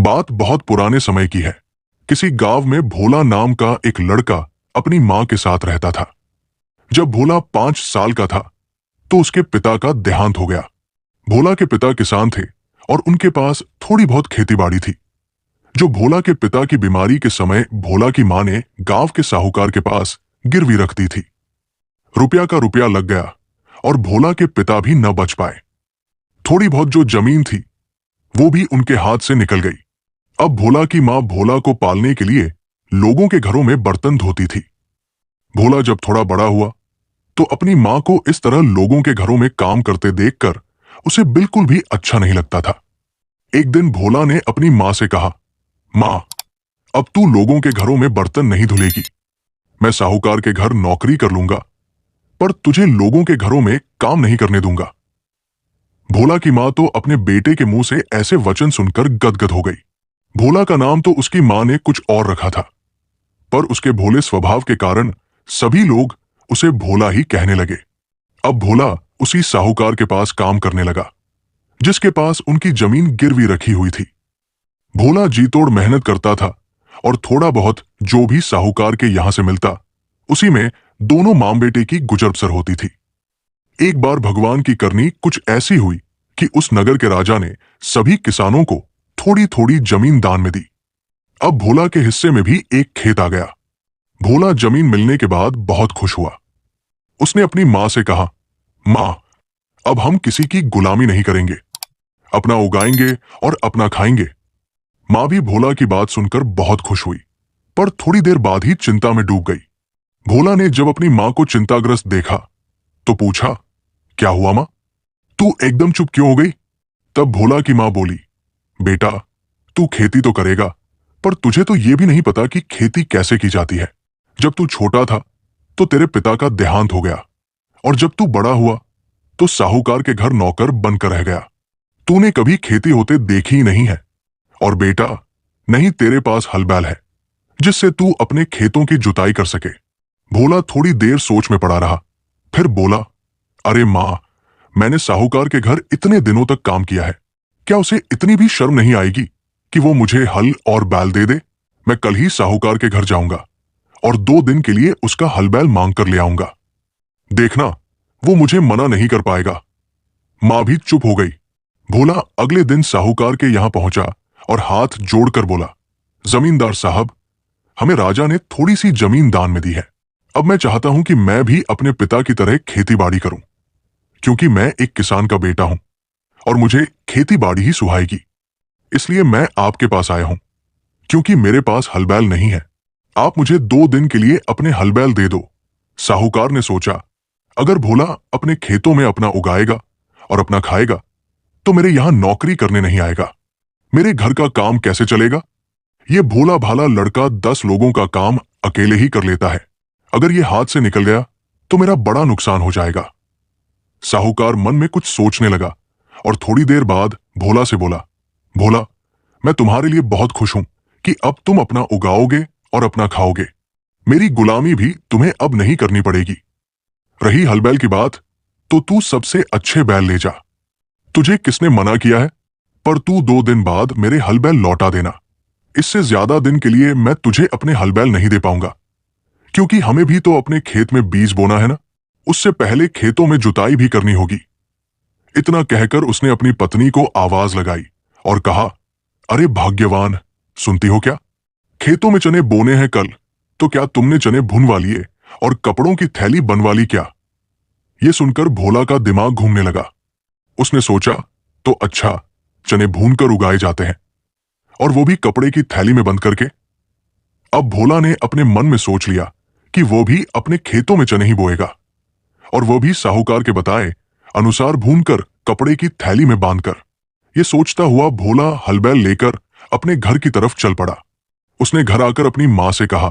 बात बहुत पुराने समय की है। किसी गांव में भोला नाम का एक लड़का अपनी मां के साथ रहता था। जब भोला 5 साल का था तो उसके पिता का देहांत हो गया। भोला के पिता किसान थे और उनके पास थोड़ी बहुत खेतीबाड़ी थी। जो भोला के पिता की बीमारी के समय भोला की मां ने गांव के साहूकार के पास गिरवी रख दी थी। रुपया का रुपया लग गया और भोला के पिता भी न बच पाए। थोड़ी बहुत जो जमीन थी वो भी उनके हाथ से निकल गई। अब भोला की मां भोला को पालने के लिए लोगों के घरों में बर्तन धोती थी। भोला जब थोड़ा बड़ा हुआ तो अपनी मां को इस तरह लोगों के घरों में काम करते देखकर उसे बिल्कुल भी अच्छा नहीं लगता था। एक दिन भोला ने अपनी मां से कहा, मां, अब तू लोगों के घरों में बर्तन नहीं धुलेगी। मैं साहूकार के घर नौकरी कर लूंगा, पर तुझे लोगों के घरों में काम नहीं करने दूंगा। भोला की मां तो अपने बेटे के मुंह से ऐसे वचन सुनकर गदगद हो गई। भोला का नाम तो उसकी मां ने कुछ और रखा था, पर उसके भोले स्वभाव के कारण सभी लोग उसे भोला ही कहने लगे। अब भोला उसी साहूकार के पास काम करने लगा जिसके पास उनकी जमीन गिरवी रखी हुई थी। भोला जी तोड़ मेहनत करता था और थोड़ा बहुत जो भी साहूकार के यहां से मिलता उसी में दोनों मां बेटे की गुजर बसर होती थी। एक बार भगवान की करनी कुछ ऐसी हुई कि उस नगर के राजा ने सभी किसानों को थोड़ी थोड़ी जमीन दान में दी। अब भोला के हिस्से में भी एक खेत आ गया। भोला जमीन मिलने के बाद बहुत खुश हुआ। उसने अपनी मां से कहा, मां, अब हम किसी की गुलामी नहीं करेंगे, अपना उगाएंगे और अपना खाएंगे। मां भी भोला की बात सुनकर बहुत खुश हुई, पर थोड़ी देर बाद ही चिंता में डूब गई। भोला ने जब अपनी मां को चिंताग्रस्त देखा तो पूछा, क्या हुआ मां, तू एकदम चुप क्यों हो गई? तब भोला की मां बोली, बेटा, तू खेती तो करेगा, पर तुझे तो यह भी नहीं पता कि खेती कैसे की जाती है। जब तू छोटा था तो तेरे पिता का देहांत हो गया और जब तू बड़ा हुआ तो साहूकार के घर नौकर बनकर रह गया। तूने कभी खेती होते देखी ही नहीं है। और बेटा, नहीं तेरे पास हल बैल है जिससे तू अपने खेतों की जुताई कर सके। भोला थोड़ी देर सोच में पड़ा रहा, फिर बोला, अरे मां, मैंने साहूकार के घर इतने दिनों तक काम किया है, क्या उसे इतनी भी शर्म नहीं आएगी कि वो मुझे हल और बैल दे दे? मैं कल ही साहूकार के घर जाऊंगा और 2 दिन के लिए उसका हल बैल मांग कर ले आऊंगा। देखना, वो मुझे मना नहीं कर पाएगा। मां भी चुप हो गई। भोला अगले दिन साहूकार के यहां पहुंचा और हाथ जोड़कर बोला, जमींदार साहब, हमें राजा ने थोड़ी सी जमीन दान में दी है। अब मैं चाहता हूं कि मैं भी अपने पिता की तरह खेतीबाड़ी करूं, क्योंकि मैं एक किसान का बेटा हूं और मुझे खेतीबाड़ी ही सुहाएगी। इसलिए मैं आपके पास आया हूं, क्योंकि मेरे पास हल बैल नहीं है। आप मुझे 2 दिन के लिए अपने हल बैल दे दो। साहूकार ने सोचा, अगर भोला अपने खेतों में अपना उगाएगा और अपना खाएगा तो मेरे यहां नौकरी करने नहीं आएगा। मेरे घर का काम कैसे चलेगा? ये भोला भाला लड़का 10 लोगों का काम अकेले ही कर लेता है। अगर ये हाथ से निकल गया तो मेरा बड़ा नुकसान हो जाएगा। साहूकार मन में कुछ सोचने लगा और थोड़ी देर बाद भोला से बोला, भोला, मैं तुम्हारे लिए बहुत खुश हूं कि अब तुम अपना उगाओगे और अपना खाओगे। मेरी गुलामी भी तुम्हें अब नहीं करनी पड़ेगी। रही हल बैल की बात, तो तू सबसे अच्छे बैल ले जा। तुझे किसने मना किया है? पर तू 2 दिन बाद मेरे हल बैल लौटा देना। इससे ज्यादा दिन के लिए मैं तुझे अपने हल बैल नहीं दे पाऊंगा, क्योंकि हमें भी तो अपने खेत में बीज बोना है ना। उससे पहले खेतों में जुताई भी करनी होगी। इतना कहकर उसने अपनी पत्नी को आवाज लगाई और कहा, अरे भाग्यवान, सुनती हो क्या? खेतों में चने बोने हैं कल, तो क्या तुमने चने भुनवा लिए और कपड़ों की थैली बनवा ली क्या? यह सुनकर भोला का दिमाग घूमने लगा। उसने सोचा, तो अच्छा, चने भूनकर उगाए जाते हैं, और वो भी कपड़े की थैली में बंद करके। अब भोला ने अपने मन में सोच लिया कि वो भी अपने खेतों में चने ही बोएगा, और वो भी साहूकार के बताए अनुसार भूनकर कपड़े की थैली में बांधकर। ये सोचता हुआ भोला हल बैल लेकर अपने घर की तरफ चल पड़ा। उसने घर आकर अपनी मां से कहा,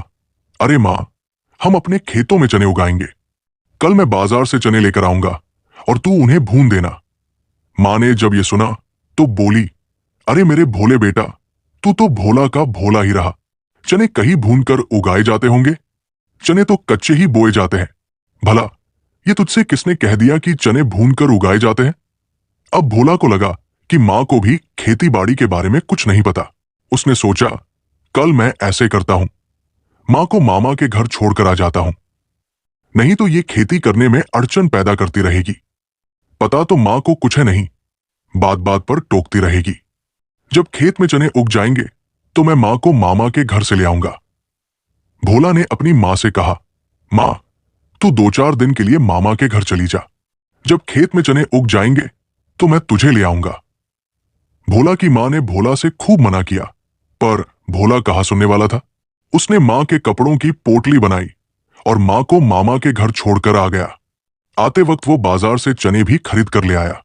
अरे मां, हम अपने खेतों में चने उगाएंगे। कल मैं बाजार से चने लेकर आऊंगा और तू उन्हें भून देना। मां ने जब ये सुना तो बोली, अरे मेरे भोले बेटा, तू तो भोला का भोला ही रहा। चने कहीं भूनकर उगाए जाते होंगे? चने तो कच्चे ही बोए जाते हैं। भला ये तुझसे किसने कह दिया कि चने भूनकर उगाए जाते हैं? अब भोला को लगा कि मां को भी खेती बाड़ी के बारे में कुछ नहीं पता। उसने सोचा, कल मैं ऐसे करता हूं, मां को मामा के घर छोड़कर आ जाता हूं, नहीं तो ये खेती करने में अड़चन पैदा करती रहेगी। पता तो मां को कुछ है नहीं, बात बात पर टोकती रहेगी। जब खेत में चने उग जाएंगे तो मैं मां को मामा के घर से ले आऊंगा। भोला ने अपनी मां से कहा, मां, तू 2-4 दिन के लिए मामा के घर चली जा। जब खेत में चने उग जाएंगे तो मैं तुझे ले आऊंगा। भोला की मां ने भोला से खूब मना किया, पर भोला कहाँ सुनने वाला था। उसने मां के कपड़ों की पोटली बनाई और मां को मामा के घर छोड़कर आ गया। आते वक्त वो बाजार से चने भी खरीद कर ले आया।